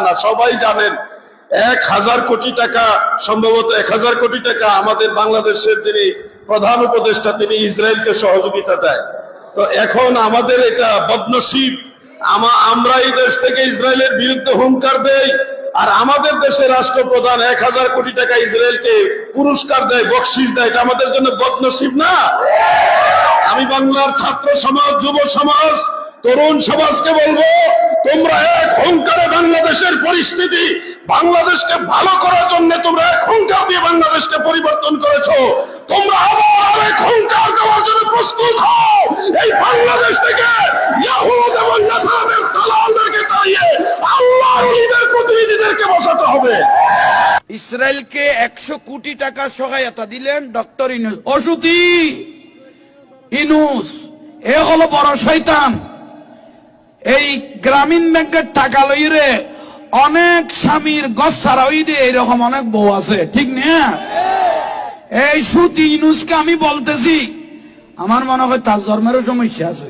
না, সবাই জানেন 1000 কোটি টাকা, সম্ভবত 1000 কোটি টাকা আমাদের বাংলাদেশের যিনি প্রধান উপদেষ্টা তিনি ইসরায়েলকে সহযোগিতা দেয়। তো এখন আমাদের এটা বদনসিব, আমরা এই দেশ থেকে ইসরায়েলের বিরুদ্ধে হুঙ্কার দেই, আর আমাদের দেশের রাষ্ট্রপ্রধান 1000 কোটি টাকা ইসরায়েলকে পুরস্কার দেয়, বকশিশ দেয়। এটা আমাদের জন্য বদনসিব না? আমি বাংলার ছাত্র সমাজ, যুব সমাজ, তরুণ সমাজকে বলবো, তোমরা এক হুঙ্কারে বাংলাদেশের পরিস্থিতি, বাংলাদেশকে ভালো করার জন্য তোমরা এক হুঙ্কার দিয়ে বাংলাদেশকে পরিবর্তন করেছো। তোমরা আবার এক হুঙ্কার দেওয়ার জন্য প্রস্তুত হও। এই বাংলাদেশ থেকে ইহুদ এবং নাসারাদের দালালদেরকে তাড়িয়ে আল্লাহর ওলিদের প্রতিনিধিদেরকে বসাতে হবে। ইসরায়েলকে 100 কোটি টাকা সহায়তা দিলেন ডক্টর ইউনূস। অসুতি ইউনূস এ হলো বড় শয়তান। এই গ্রামীণ ব্যাংকের টাকা লইরে অনেক স্বামীর গছ ছাড়া হই দিয়ে এরকম অনেক বউ আছে, ঠিক না? এই সুতি ইউনূসকে আমি বলতেছি, আমার মনে হয় তার জন্মেরও সমস্যা আছে।